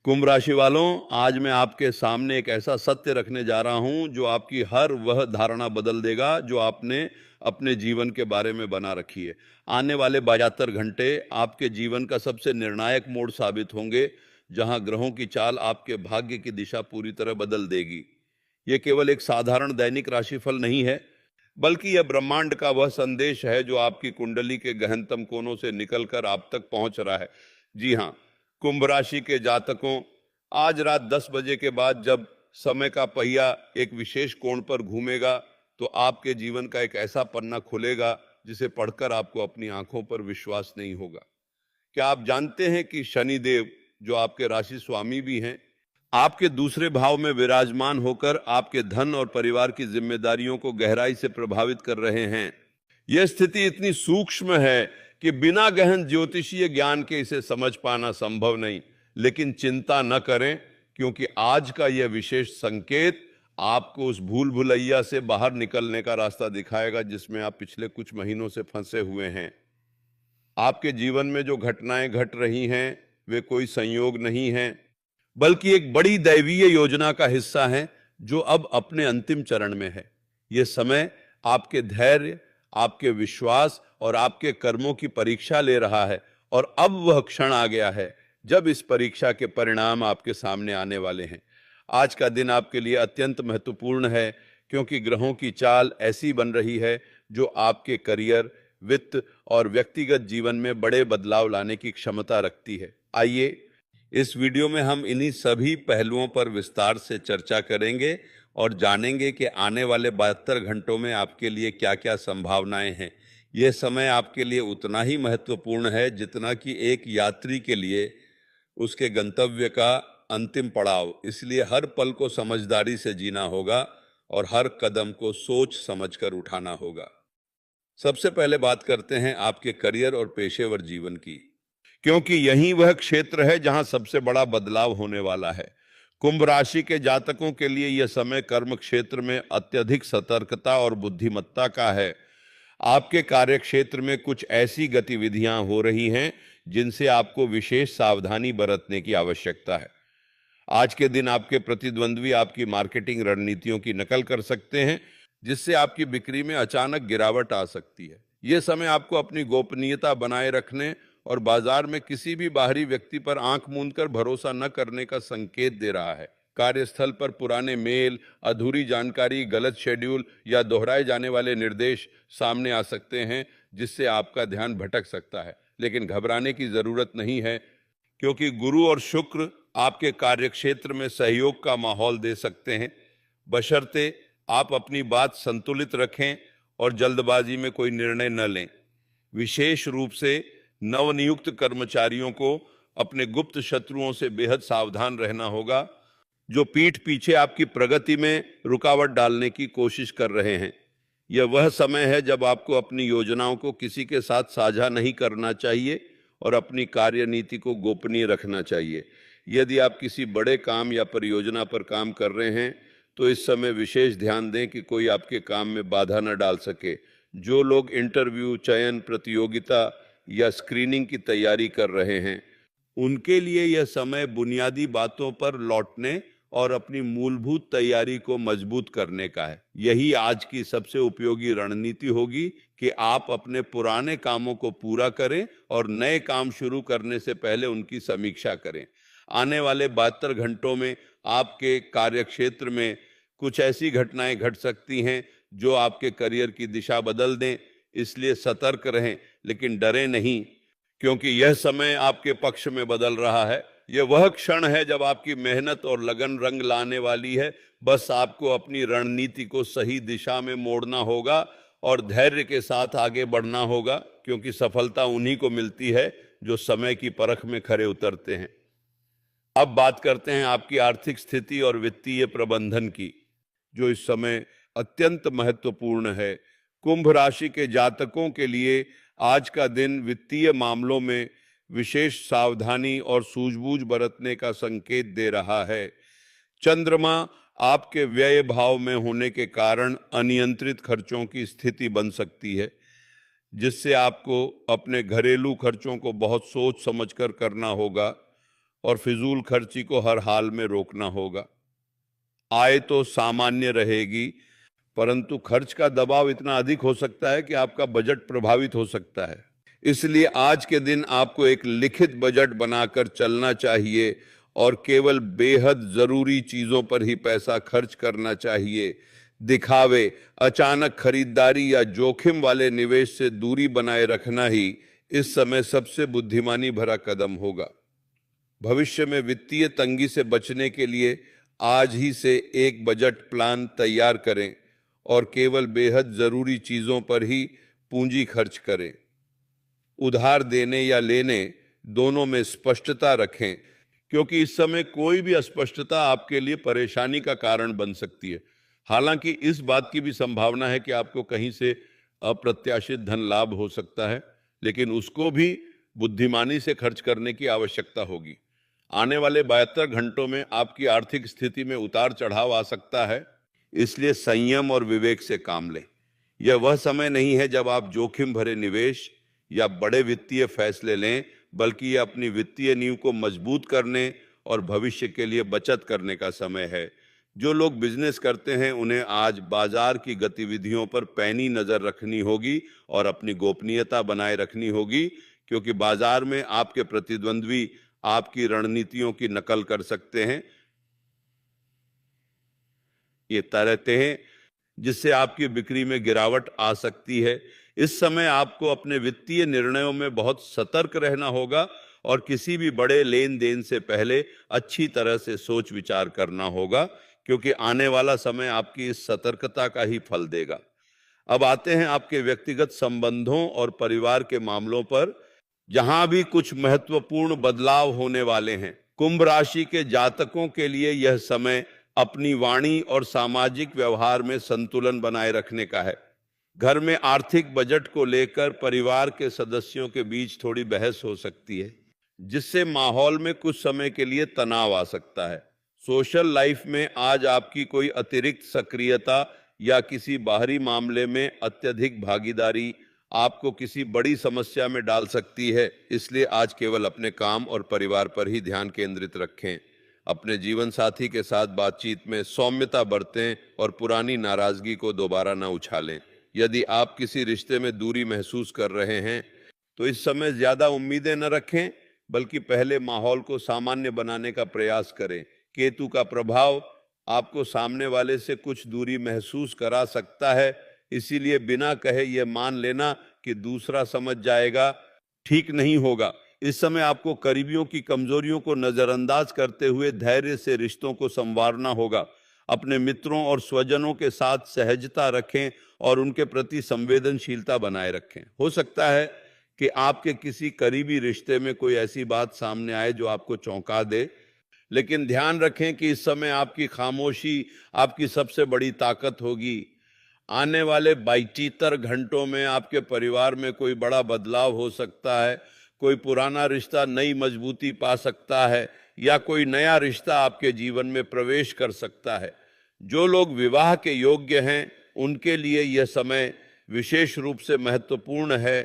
कुंभ राशि वालों, आज मैं आपके सामने एक ऐसा सत्य रखने जा रहा हूं जो आपकी हर वह धारणा बदल देगा जो आपने अपने जीवन के बारे में बना रखी है। आने वाले 72 घंटे आपके जीवन का सबसे निर्णायक मोड़ साबित होंगे, जहां ग्रहों की चाल आपके भाग्य की दिशा पूरी तरह बदल देगी। यह केवल एक साधारण दैनिक राशिफल नहीं है, बल्कि यह ब्रह्मांड का वह संदेश है जो आपकी कुंडली के गहनतम कोनों से निकलकर आप तक पहुंच रहा है। जी हाँ, कुंभ राशि के जातकों, आज रात 10 बजे के बाद जब समय का पहिया एक विशेष कोण पर घूमेगा, तो आपके जीवन का एक ऐसा पन्ना खुलेगा जिसे पढ़कर आपको अपनी आंखों पर विश्वास नहीं होगा। क्या आप जानते हैं कि शनिदेव, जो आपके राशि स्वामी भी हैं, आपके दूसरे भाव में विराजमान होकर आपके धन और परिवार की जिम्मेदारियों को गहराई से प्रभावित कर रहे हैं। यह स्थिति इतनी सूक्ष्म है कि बिना गहन ज्योतिषीय ज्ञान के इसे समझ पाना संभव नहीं। लेकिन चिंता न करें, क्योंकि आज का यह विशेष संकेत आपको उस भूल भुलैया से बाहर निकलने का रास्ता दिखाएगा जिसमें आप पिछले कुछ महीनों से फंसे हुए हैं। आपके जीवन में जो घटनाएं घट रही हैं, वे कोई संयोग नहीं हैं, बल्कि एक बड़ी दैवीय योजना का हिस्सा है जो अब अपने अंतिम चरण में है। यह समय आपके धैर्य, आपके विश्वास और आपके कर्मों की परीक्षा ले रहा है, और अब वह क्षण आ गया है जब इस परीक्षा के परिणाम आपके सामने आने वाले हैं। आज का दिन आपके लिए अत्यंत महत्वपूर्ण है, क्योंकि ग्रहों की चाल ऐसी बन रही है जो आपके करियर, वित्त और व्यक्तिगत जीवन में बड़े बदलाव लाने की क्षमता रखती है। आइए, इस वीडियो में हम इन्हीं सभी पहलुओं पर विस्तार से चर्चा करेंगे और जानेंगे कि आने वाले 72 घंटों में आपके लिए क्या क्या संभावनाएं हैं। यह समय आपके लिए उतना ही महत्वपूर्ण है जितना कि एक यात्री के लिए उसके गंतव्य का अंतिम पड़ाव। इसलिए हर पल को समझदारी से जीना होगा और हर कदम को सोच समझकर उठाना होगा। सबसे पहले बात करते हैं आपके करियर और पेशेवर जीवन की, क्योंकि यही वह क्षेत्र है जहां सबसे बड़ा बदलाव होने वाला है। कुंभ राशि के जातकों के लिए यह समय कर्म क्षेत्र में अत्यधिक सतर्कता और बुद्धिमत्ता का है। आपके कार्य क्षेत्र में कुछ ऐसी गतिविधियां हो रही हैं जिनसे आपको विशेष सावधानी बरतने की आवश्यकता है। आज के दिन आपके प्रतिद्वंद्वी आपकी मार्केटिंग रणनीतियों की नकल कर सकते हैं, जिससे आपकी बिक्री में अचानक गिरावट आ सकती है। यह समय आपको अपनी गोपनीयता बनाए रखने और बाजार में किसी भी बाहरी व्यक्ति पर आंख मूंदकर भरोसा न करने का संकेत दे रहा है। कार्यस्थल पर पुराने मेल, अधूरी जानकारी, गलत शेड्यूल या दोहराए जाने वाले निर्देश सामने आ सकते हैं, जिससे आपका ध्यान भटक सकता है। लेकिन घबराने की जरूरत नहीं है, क्योंकि गुरु और शुक्र आपके कार्यक्षेत्र में सहयोग का माहौल दे सकते हैं, बशर्ते आप अपनी बात संतुलित रखें और जल्दबाजी में कोई निर्णय न लें। विशेष रूप से नवनियुक्त कर्मचारियों को अपने गुप्त शत्रुओं से बेहद सावधान रहना होगा, जो पीठ पीछे आपकी प्रगति में रुकावट डालने की कोशिश कर रहे हैं। यह वह समय है जब आपको अपनी योजनाओं को किसी के साथ साझा नहीं करना चाहिए और अपनी कार्यनीति को गोपनीय रखना चाहिए। यदि आप किसी बड़े काम या परियोजना पर काम कर रहे हैं, तो इस समय विशेष ध्यान दें कि कोई आपके काम में बाधा न डाल सके। जो लोग इंटरव्यू, चयन, प्रतियोगिता या स्क्रीनिंग की तैयारी कर रहे हैं, उनके लिए यह समय बुनियादी बातों पर लौटने और अपनी मूलभूत तैयारी को मजबूत करने का है। यही आज की सबसे उपयोगी रणनीति होगी कि आप अपने पुराने कामों को पूरा करें और नए काम शुरू करने से पहले उनकी समीक्षा करें। आने वाले 72 घंटों में आपके कार्यक्षेत्र में कुछ ऐसी घटनाएं घट सकती हैं जो आपके करियर की दिशा बदल दें। इसलिए सतर्क रहें, लेकिन डरें नहीं, क्योंकि यह समय आपके पक्ष में बदल रहा है। यह वह क्षण है जब आपकी मेहनत और लगन रंग लाने वाली है। बस आपको अपनी रणनीति को सही दिशा में मोड़ना होगा और धैर्य के साथ आगे बढ़ना होगा, क्योंकि सफलता उन्हीं को मिलती है जो समय की परख में खरे उतरते हैं। अब बात करते हैं आपकी आर्थिक स्थिति और वित्तीय प्रबंधन की, जो इस समय अत्यंत महत्वपूर्ण है। कुंभ राशि के जातकों के लिए आज का दिन वित्तीय मामलों में विशेष सावधानी और सूझबूझ बरतने का संकेत दे रहा है। चंद्रमा आपके व्यय भाव में होने के कारण अनियंत्रित खर्चों की स्थिति बन सकती है, जिससे आपको अपने घरेलू खर्चों को बहुत सोच समझकर करना होगा। और फिजूल खर्ची को हर हाल में रोकना होगा। आय तो सामान्य रहेगी, परंतु खर्च का दबाव इतना अधिक हो सकता है कि आपका बजट प्रभावित हो सकता है। इसलिए आज के दिन आपको एक लिखित बजट बनाकर चलना चाहिए और केवल बेहद जरूरी चीजों पर ही पैसा खर्च करना चाहिए। दिखावे, अचानक खरीदारी या जोखिम वाले निवेश से दूरी बनाए रखना ही इस समय सबसे बुद्धिमानी भरा कदम होगा। भविष्य में वित्तीय तंगी से बचने के लिए आज ही से एक बजट प्लान तैयार करें और केवल बेहद जरूरी चीजों पर ही पूंजी खर्च करें। उधार देने या लेने दोनों में स्पष्टता रखें, क्योंकि इस समय कोई भी अस्पष्टता आपके लिए परेशानी का कारण बन सकती है। हालांकि इस बात की भी संभावना है कि आपको कहीं से अप्रत्याशित धन लाभ हो सकता है, लेकिन उसको भी बुद्धिमानी से खर्च करने की आवश्यकता होगी। आने वाले 72 घंटों में आपकी आर्थिक स्थिति में उतार चढ़ाव आ सकता है, इसलिए संयम और विवेक से काम लें। यह वह समय नहीं है जब आप जोखिम भरे निवेश या बड़े वित्तीय फैसले लें, बल्कि यह अपनी वित्तीय नींव को मजबूत करने और भविष्य के लिए बचत करने का समय है। जो लोग बिजनेस करते हैं उन्हें आज बाजार की गतिविधियों पर पैनी नजर रखनी होगी और अपनी गोपनीयता बनाए रखनी होगी, क्योंकि बाजार में आपके प्रतिद्वंद्वी आपकी रणनीतियों की नकल कर सकते हैं, ये तरहते हैं, जिससे आपकी बिक्री में गिरावट आ सकती है। इस समय आपको अपने वित्तीय निर्णयों में बहुत सतर्क रहना होगा और किसी भी बड़े लेन देन से पहले अच्छी तरह से सोच विचार करना होगा, क्योंकि आने वाला समय आपकी इस सतर्कता का ही फल देगा। अब आते हैं आपके व्यक्तिगत संबंधों और परिवार के मामलों पर, जहां भी कुछ महत्वपूर्ण बदलाव होने वाले हैं। कुंभ राशि के जातकों के लिए यह समय अपनी वाणी और सामाजिक व्यवहार में संतुलन बनाए रखने का है। घर में आर्थिक बजट को लेकर परिवार के सदस्यों के बीच थोड़ी बहस हो सकती है, जिससे माहौल में कुछ समय के लिए तनाव आ सकता है। सोशल लाइफ में आज आपकी कोई अतिरिक्त सक्रियता या किसी बाहरी मामले में अत्यधिक भागीदारी आपको किसी बड़ी समस्या में डाल सकती है, इसलिए आज केवल अपने काम और परिवार पर ही ध्यान केंद्रित रखें। अपने जीवन साथी के साथ बातचीत में सौम्यता बरतें और पुरानी नाराजगी को दोबारा न उछालें। यदि आप किसी रिश्ते में दूरी महसूस कर रहे हैं तो इस समय ज्यादा उम्मीदें न रखें, बल्कि पहले माहौल को सामान्य बनाने का प्रयास करें। केतु का प्रभाव आपको सामने वाले से कुछ दूरी महसूस करा सकता है, इसीलिए बिना कहे यह मान लेना कि दूसरा समझ जाएगा ठीक नहीं होगा। इस समय आपको करीबियों की कमजोरियों को नजरअंदाज करते हुए धैर्य से रिश्तों को संवारना होगा। अपने मित्रों और स्वजनों के साथ सहजता रखें और उनके प्रति संवेदनशीलता बनाए रखें। हो सकता है कि आपके किसी करीबी रिश्ते में कोई ऐसी बात सामने आए जो आपको चौंका दे, लेकिन ध्यान रखें कि इस समय आपकी खामोशी आपकी सबसे बड़ी ताकत होगी। आने वाले 72 घंटों में आपके परिवार में कोई बड़ा बदलाव हो सकता है, कोई पुराना रिश्ता नई मजबूती पा सकता है या कोई नया रिश्ता आपके जीवन में प्रवेश कर सकता है। जो लोग विवाह के योग्य हैं उनके लिए यह समय विशेष रूप से महत्वपूर्ण है,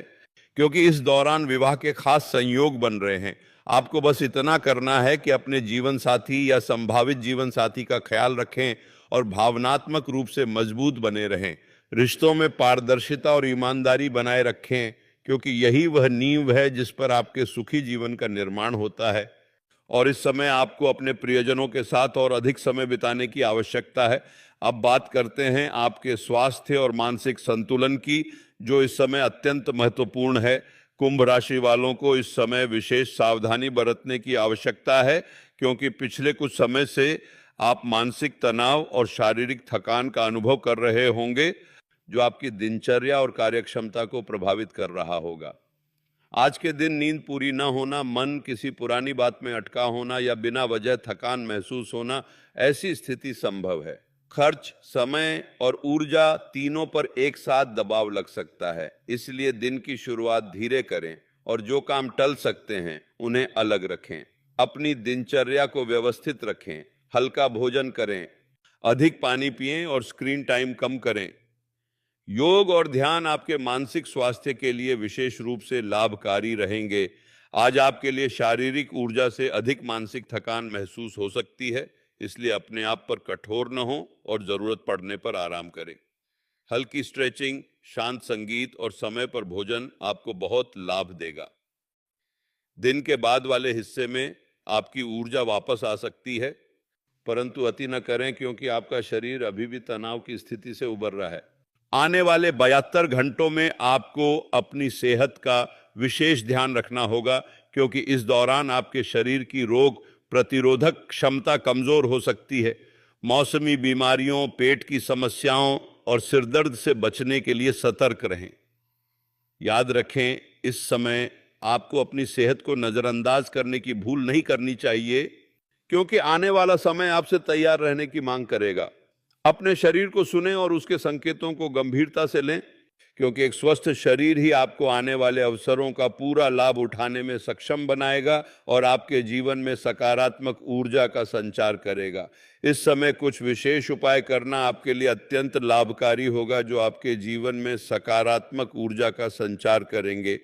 क्योंकि इस दौरान विवाह के खास संयोग बन रहे हैं। आपको बस इतना करना है कि अपने जीवन साथी या संभावित जीवन साथी का ख्याल रखें और भावनात्मक रूप से मजबूत बने रहें। रिश्तों में पारदर्शिता और ईमानदारी बनाए रखें, क्योंकि यही वह नींव है जिस पर आपके सुखी जीवन का निर्माण होता है। और इस समय आपको अपने प्रियजनों के साथ और अधिक समय बिताने की आवश्यकता है। अब बात करते हैं आपके स्वास्थ्य और मानसिक संतुलन की, जो इस समय अत्यंत महत्वपूर्ण है। कुंभ राशि वालों को इस समय विशेष सावधानी बरतने की आवश्यकता है, क्योंकि पिछले कुछ समय से आप मानसिक तनाव और शारीरिक थकान का अनुभव कर रहे होंगे, जो आपकी दिनचर्या और कार्यक्षमता को प्रभावित कर रहा होगा। आज के दिन नींद पूरी न होना, मन किसी पुरानी बात में अटका होना या बिना वजह थकान महसूस होना, ऐसी स्थिति संभव है। खर्च, समय और ऊर्जा तीनों पर एक साथ दबाव लग सकता है, इसलिए दिन की शुरुआत धीरे करें और जो काम टल सकते हैं उन्हें अलग रखें। अपनी दिनचर्या को व्यवस्थित रखें, हल्का भोजन करें, अधिक पानी पिएं और स्क्रीन टाइम कम करें। योग और ध्यान आपके मानसिक स्वास्थ्य के लिए विशेष रूप से लाभकारी रहेंगे। आज आपके लिए शारीरिक ऊर्जा से अधिक मानसिक थकान महसूस हो सकती है, इसलिए अपने आप पर कठोर न हो और जरूरत पड़ने पर आराम करें। हल्की स्ट्रेचिंग, शांत संगीत और समय पर भोजन आपको बहुत लाभ देगा। दिन के बाद वाले हिस्से में आपकी ऊर्जा वापस आ सकती है, परंतु अति न करें क्योंकि आपका शरीर अभी भी तनाव की स्थिति से उबर रहा है। आने वाले 72 घंटों में आपको अपनी सेहत का विशेष ध्यान रखना होगा, क्योंकि इस दौरान आपके शरीर की रोग प्रतिरोधक क्षमता कमजोर हो सकती है। मौसमी बीमारियों, पेट की समस्याओं और सिरदर्द से बचने के लिए सतर्क रहें। याद रखें, इस समय आपको अपनी सेहत को नजरअंदाज करने की भूल नहीं करनी चाहिए, क्योंकि आने वाला समय आपसे तैयार रहने की मांग करेगा। अपने शरीर को सुनें और उसके संकेतों को गंभीरता से लें, क्योंकि एक स्वस्थ शरीर ही आपको आने वाले अवसरों का पूरा लाभ उठाने में सक्षम बनाएगा और आपके जीवन में सकारात्मक ऊर्जा का संचार करेगा। इस समय कुछ विशेष उपाय करना आपके लिए अत्यंत लाभकारी होगा, जो आपके जीवन में सकारात्मक ऊर्जा का संचार करेंगे।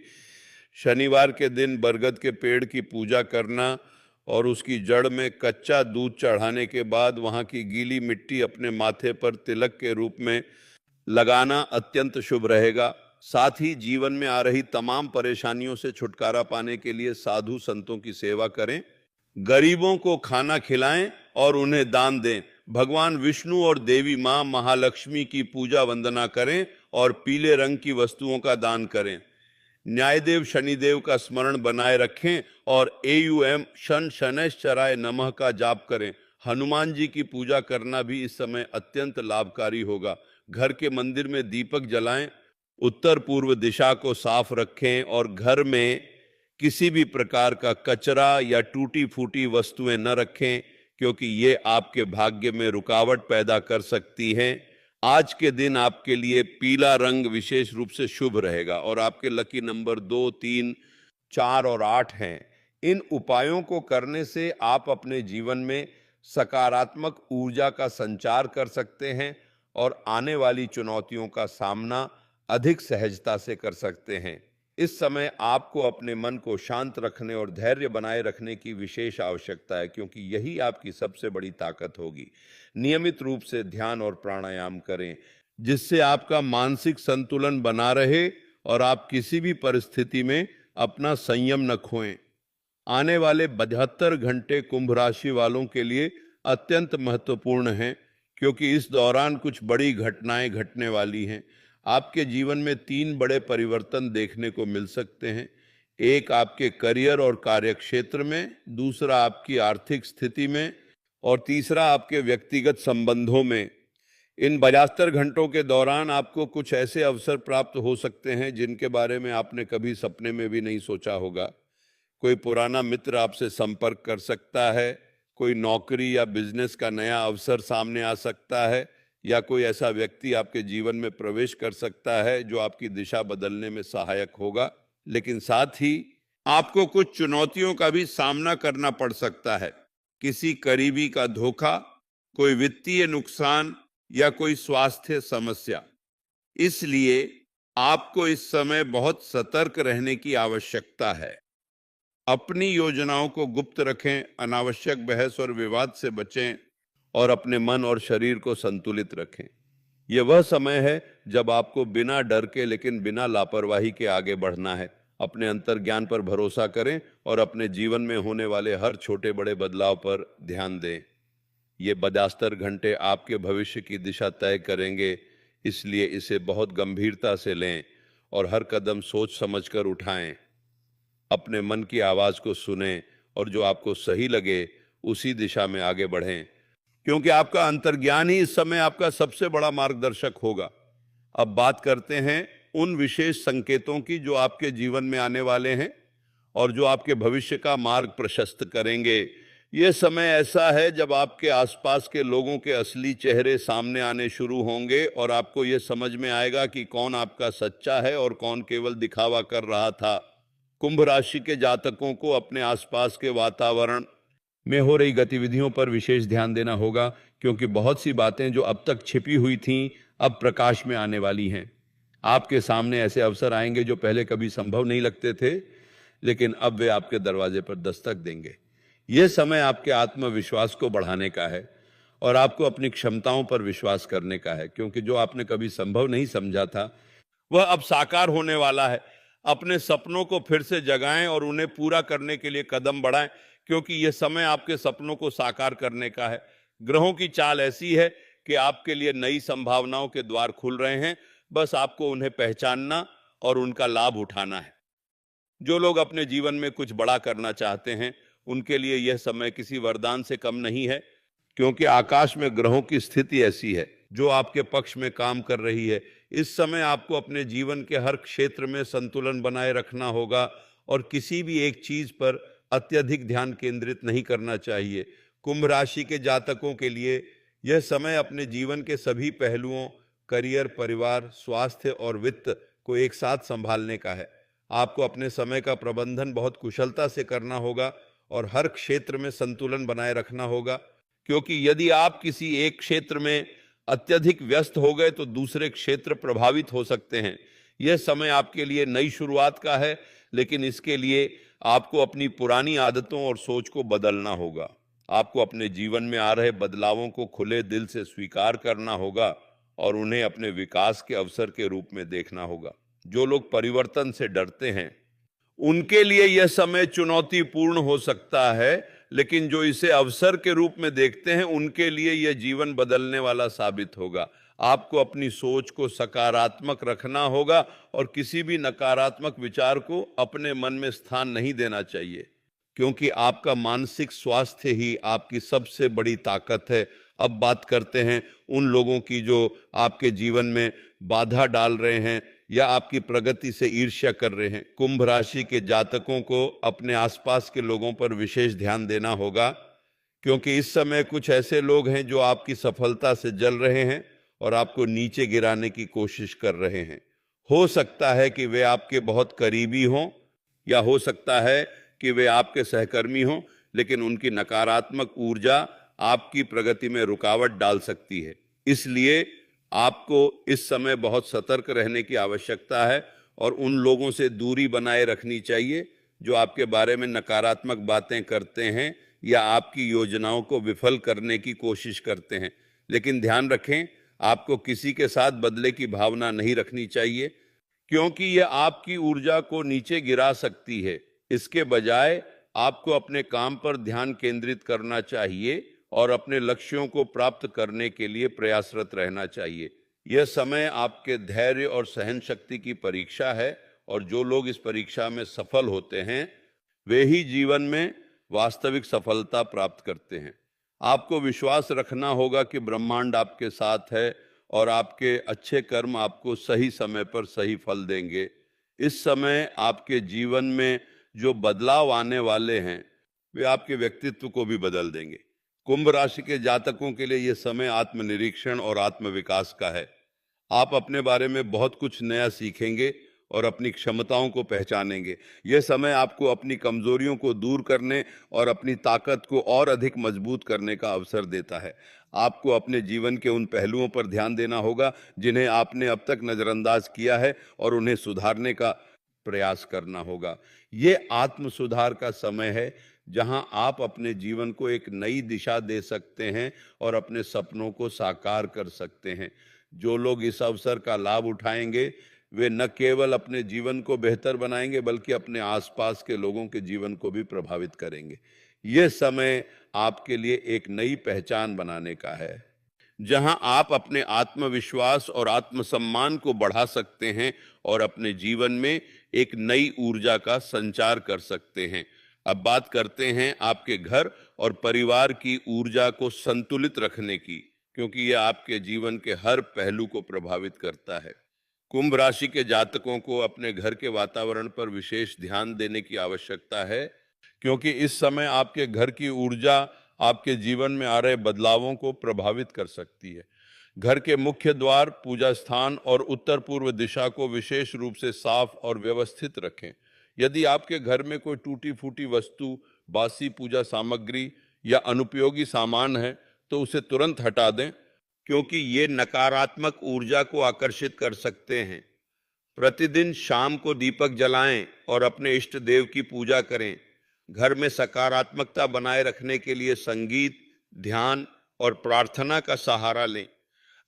शनिवार के दिन बरगद के पेड़ की पूजा करना और उसकी जड़ में कच्चा दूध चढ़ाने के बाद वहां की गीली मिट्टी अपने माथे पर तिलक के रूप में लगाना अत्यंत शुभ रहेगा। साथ ही जीवन में आ रही तमाम परेशानियों से छुटकारा पाने के लिए साधु संतों की सेवा करें, गरीबों को खाना खिलाएं और उन्हें दान दें। भगवान विष्णु और देवी मां महालक्ष्मी की पूजा वंदना करें और पीले रंग की वस्तुओं का दान करें। न्यायदेव शनिदेव का स्मरण बनाए रखें और AUM शन शनैश्चराय नमः का जाप करें। हनुमान जी की पूजा करना भी इस समय अत्यंत लाभकारी होगा। घर के मंदिर में दीपक जलाएं, उत्तर पूर्व दिशा को साफ रखें और घर में किसी भी प्रकार का कचरा या टूटी फूटी वस्तुएं न रखें, क्योंकि ये आपके भाग्य में रुकावट पैदा कर सकती हैं। आज के दिन आपके लिए पीला रंग विशेष रूप से शुभ रहेगा और आपके लकी नंबर 2, 3, 4 और 8 हैं। इन उपायों को करने से आप अपने जीवन में सकारात्मक ऊर्जा का संचार कर सकते हैं और आने वाली चुनौतियों का सामना अधिक सहजता से कर सकते हैं। इस समय आपको अपने मन को शांत रखने और धैर्य बनाए रखने की विशेष आवश्यकता है, क्योंकि यही आपकी सबसे बड़ी ताकत होगी। नियमित रूप से ध्यान और प्राणायाम करें, जिससे आपका मानसिक संतुलन बना रहे और आप किसी भी परिस्थिति में अपना संयम न खोएं। आने वाले 72 घंटे कुंभ राशि वालों के लिए अत्यंत महत्वपूर्ण हैं, क्योंकि इस दौरान कुछ बड़ी घटनाएं घटने वाली हैं। आपके जीवन में 3 बड़े परिवर्तन देखने को मिल सकते हैं। एक आपके करियर और कार्य क्षेत्र में, दूसरा आपकी आर्थिक स्थिति में और तीसरा आपके व्यक्तिगत संबंधों में। इन 72 घंटों के दौरान आपको कुछ ऐसे अवसर प्राप्त हो सकते हैं जिनके बारे में आपने कभी सपने में भी नहीं सोचा होगा। कोई पुराना मित्र आपसे संपर्क कर सकता है, कोई नौकरी या बिजनेस का नया अवसर सामने आ सकता है, या कोई ऐसा व्यक्ति आपके जीवन में प्रवेश कर सकता है जो आपकी दिशा बदलने में सहायक होगा। लेकिन साथ ही आपको कुछ चुनौतियों का भी सामना करना पड़ सकता है। किसी करीबी का धोखा, कोई वित्तीय नुकसान या कोई स्वास्थ्य समस्या। इसलिए आपको इस समय बहुत सतर्क रहने की आवश्यकता है। अपनी योजनाओं को गुप्त रखें, अनावश्यक बहस और विवाद से बचें और अपने मन और शरीर को संतुलित रखें। यह वह समय है जब आपको बिना डर के लेकिन बिना लापरवाही के आगे बढ़ना है। अपने अंतर्ज्ञान पर भरोसा करें और अपने जीवन में होने वाले हर छोटे बड़े बदलाव पर ध्यान दें। ये 72 घंटे आपके भविष्य की दिशा तय करेंगे, इसलिए इसे बहुत गंभीरता से लें और हर कदम सोच समझकर उठाएं। अपने मन की आवाज को सुनें और जो आपको सही लगे उसी दिशा में आगे बढ़ें, क्योंकि आपका अंतर्ज्ञान ही इस समय आपका सबसे बड़ा मार्गदर्शक होगा। अब बात करते हैं उन विशेष संकेतों की जो आपके जीवन में आने वाले हैं और जो आपके भविष्य का मार्ग प्रशस्त करेंगे। यह समय ऐसा है जब आपके आसपास के लोगों के असली चेहरे सामने आने शुरू होंगे और आपको यह समझ में आएगा कि कौन आपका सच्चा है और कौन केवल दिखावा कर रहा था। कुंभ राशि के जातकों को अपने आसपास के वातावरण में हो रही गतिविधियों पर विशेष ध्यान देना होगा, क्योंकि बहुत सी बातें जो अब तक छिपी हुई थीं अब प्रकाश में आने वाली हैं। आपके सामने ऐसे अवसर आएंगे जो पहले कभी संभव नहीं लगते थे, लेकिन अब वे आपके दरवाजे पर दस्तक देंगे। यह समय आपके आत्मविश्वास को बढ़ाने का है और आपको अपनी क्षमताओं पर विश्वास करने का है, क्योंकि जो आपने कभी संभव नहीं समझा था वह अब साकार होने वाला है। अपने सपनों को फिर से जगाएं और उन्हें पूरा करने के लिए कदम बढ़ाएं, क्योंकि यह समय आपके सपनों को साकार करने का है। ग्रहों की चाल ऐसी है कि आपके लिए नई संभावनाओं के द्वार खुल रहे हैं, बस आपको उन्हें पहचानना और उनका लाभ उठाना है। जो लोग अपने जीवन में कुछ बड़ा करना चाहते हैं उनके लिए यह समय किसी वरदान से कम नहीं है, क्योंकि आकाश में ग्रहों की स्थिति ऐसी है जो आपके पक्ष में काम कर रही है। इस समय आपको अपने जीवन के हर क्षेत्र में संतुलन बनाए रखना होगा और किसी भी एक चीज पर अत्यधिक ध्यान केंद्रित नहीं करना चाहिए। कुंभ राशि के जातकों के लिए यह समय अपने जीवन के सभी पहलुओं, करियर, परिवार, स्वास्थ्य और वित्त को एक साथ संभालने का है। आपको अपने समय का प्रबंधन बहुत कुशलता से करना होगा और हर क्षेत्र में संतुलन बनाए रखना होगा, क्योंकि यदि आप किसी एक क्षेत्र में अत्यधिक व्यस्त हो गए तो दूसरे क्षेत्र प्रभावित हो सकते हैं। यह समय आपके लिए नई शुरुआत का है, लेकिन इसके लिए आपको अपनी पुरानी आदतों और सोच को बदलना होगा। आपको अपने जीवन में आ रहे बदलावों को खुले दिल से स्वीकार करना होगा और उन्हें अपने विकास के अवसर के रूप में देखना होगा। जो लोग परिवर्तन से डरते हैं उनके लिए यह समय चुनौतीपूर्ण हो सकता है, लेकिन जो इसे अवसर के रूप में देखते हैं उनके लिए यह जीवन बदलने वाला साबित होगा। आपको अपनी सोच को सकारात्मक रखना होगा और किसी भी नकारात्मक विचार को अपने मन में स्थान नहीं देना चाहिए, क्योंकि आपका मानसिक स्वास्थ्य ही आपकी सबसे बड़ी ताकत है। अब बात करते हैं उन लोगों की जो आपके जीवन में बाधा डाल रहे हैं या आपकी प्रगति से ईर्ष्या कर रहे हैं। कुंभ राशि के जातकों को अपने आसपास के लोगों पर विशेष ध्यान देना होगा, क्योंकि इस समय कुछ ऐसे लोग हैं जो आपकी सफलता से जल रहे हैं और आपको नीचे गिराने की कोशिश कर रहे हैं। हो सकता है कि वे आपके बहुत करीबी हों या हो सकता है कि वे आपके सहकर्मी हों, लेकिन उनकी नकारात्मक ऊर्जा आपकी प्रगति में रुकावट डाल सकती है। इसलिए आपको इस समय बहुत सतर्क रहने की आवश्यकता है और उन लोगों से दूरी बनाए रखनी चाहिए जो आपके बारे में नकारात्मक बातें करते हैं या आपकी योजनाओं को विफल करने की कोशिश करते हैं। लेकिन ध्यान रखें, आपको किसी के साथ बदले की भावना नहीं रखनी चाहिए, क्योंकि यह आपकी ऊर्जा को नीचे गिरा सकती है। इसके बजाय आपको अपने काम पर ध्यान केंद्रित करना चाहिए और अपने लक्ष्यों को प्राप्त करने के लिए प्रयासरत रहना चाहिए। यह समय आपके धैर्य और सहन शक्ति की परीक्षा है और जो लोग इस परीक्षा में सफल होते हैं वे ही जीवन में वास्तविक सफलता प्राप्त करते हैं। आपको विश्वास रखना होगा कि ब्रह्मांड आपके साथ है और आपके अच्छे कर्म आपको सही समय पर सही फल देंगे। इस समय आपके जीवन में जो बदलाव आने वाले हैं वे आपके व्यक्तित्व को भी बदल देंगे। कुंभ राशि के जातकों के लिए यह समय आत्मनिरीक्षण और आत्मविकास का है। आप अपने बारे में बहुत कुछ नया सीखेंगे और अपनी क्षमताओं को पहचानेंगे। यह समय आपको अपनी कमजोरियों को दूर करने और अपनी ताकत को और अधिक मजबूत करने का अवसर देता है। आपको अपने जीवन के उन पहलुओं पर ध्यान देना होगा जिन्हें आपने अब तक नजरअंदाज किया है और उन्हें सुधारने का प्रयास करना होगा। ये आत्म सुधार का समय है जहां आप अपने जीवन को एक नई दिशा दे सकते हैं और अपने सपनों को साकार कर सकते हैं। जो लोग इस अवसर का लाभ उठाएंगे वे न केवल अपने जीवन को बेहतर बनाएंगे बल्कि अपने आसपास के लोगों के जीवन को भी प्रभावित करेंगे। यह समय आपके लिए एक नई पहचान बनाने का है, जहां आप अपने आत्मविश्वास और आत्मसम्मान को बढ़ा सकते हैं और अपने जीवन में एक नई ऊर्जा का संचार कर सकते हैं। अब बात करते हैं आपके घर और परिवार की ऊर्जा को संतुलित रखने की, क्योंकि यह आपके जीवन के हर पहलू को प्रभावित करता है। कुंभ राशि के जातकों को अपने घर के वातावरण पर विशेष ध्यान देने की आवश्यकता है, क्योंकि इस समय आपके घर की ऊर्जा आपके जीवन में आ रहे बदलावों को प्रभावित कर सकती है। घर के मुख्य द्वार, पूजा स्थान और उत्तर पूर्व दिशा को विशेष रूप से साफ और व्यवस्थित रखें। यदि आपके घर में कोई टूटी फूटी वस्तु, बासी पूजा सामग्री या अनुपयोगी सामान है तो उसे तुरंत हटा दें, क्योंकि ये नकारात्मक ऊर्जा को आकर्षित कर सकते हैं। प्रतिदिन शाम को दीपक जलाएं और अपने इष्ट देव की पूजा करें। घर में सकारात्मकता बनाए रखने के लिए संगीत, ध्यान और प्रार्थना का सहारा लें।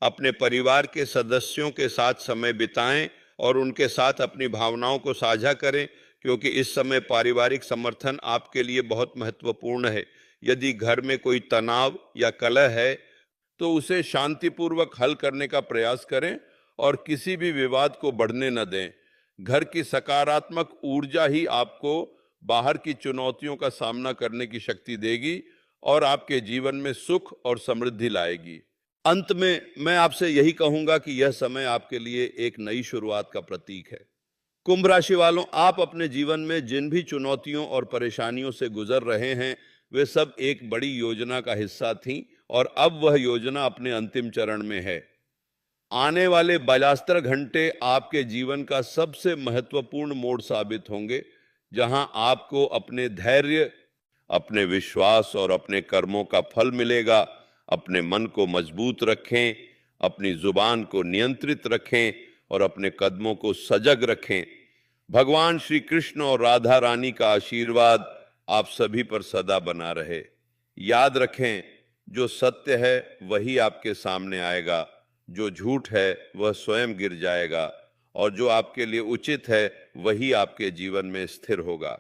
अपने परिवार के सदस्यों के साथ समय बिताएं और उनके साथ अपनी भावनाओं को साझा करें, क्योंकि इस समय पारिवारिक समर्थन आपके लिए बहुत महत्वपूर्ण है। यदि घर में कोई तनाव या कलह है तो उसे शांतिपूर्वक हल करने का प्रयास करें और किसी भी विवाद को बढ़ने न दें। घर की सकारात्मक ऊर्जा ही आपको बाहर की चुनौतियों का सामना करने की शक्ति देगी और आपके जीवन में सुख और समृद्धि लाएगी। अंत में मैं आपसे यही कहूंगा कि यह समय आपके लिए एक नई शुरुआत का प्रतीक है। कुंभ राशि वालों, आप अपने जीवन में जिन भी चुनौतियों और परेशानियों से गुजर रहे हैं वे सब एक बड़ी योजना का हिस्सा थीं और अब वह योजना अपने अंतिम चरण में है। आने वाले 72 घंटे आपके जीवन का सबसे महत्वपूर्ण मोड़ साबित होंगे, जहां आपको अपने धैर्य, अपने विश्वास और अपने कर्मों का फल मिलेगा। अपने मन को मजबूत रखें, अपनी जुबान को नियंत्रित रखें और अपने कदमों को सजग रखें। भगवान श्री कृष्ण और राधा रानी का आशीर्वाद आप सभी पर सदा बना रहे। याद रखें, जो सत्य है वही आपके सामने आएगा, जो झूठ है वह स्वयं गिर जाएगा और जो आपके लिए उचित है वही आपके जीवन में स्थिर होगा।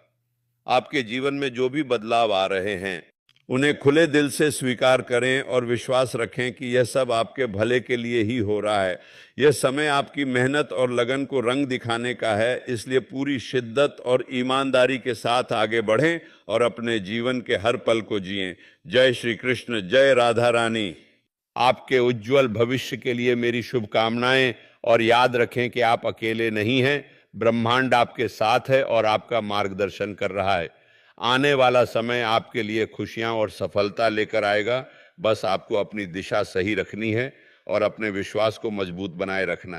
आपके जीवन में जो भी बदलाव आ रहे हैं उन्हें खुले दिल से स्वीकार करें और विश्वास रखें कि यह सब आपके भले के लिए ही हो रहा है। यह समय आपकी मेहनत और लगन को रंग दिखाने का है, इसलिए पूरी शिद्दत और ईमानदारी के साथ आगे बढ़ें और अपने जीवन के हर पल को जिएं। जय श्री कृष्ण, जय राधा रानी। आपके उज्जवल भविष्य के लिए मेरी शुभकामनाएं और याद रखें कि आप अकेले नहीं हैं। ब्रह्मांड आपके साथ है और आपका मार्गदर्शन कर रहा है। आने वाला समय आपके लिए खुशियां और सफलता लेकर आएगा। बस आपको अपनी दिशा सही रखनी है और अपने विश्वास को मजबूत बनाए रखना है।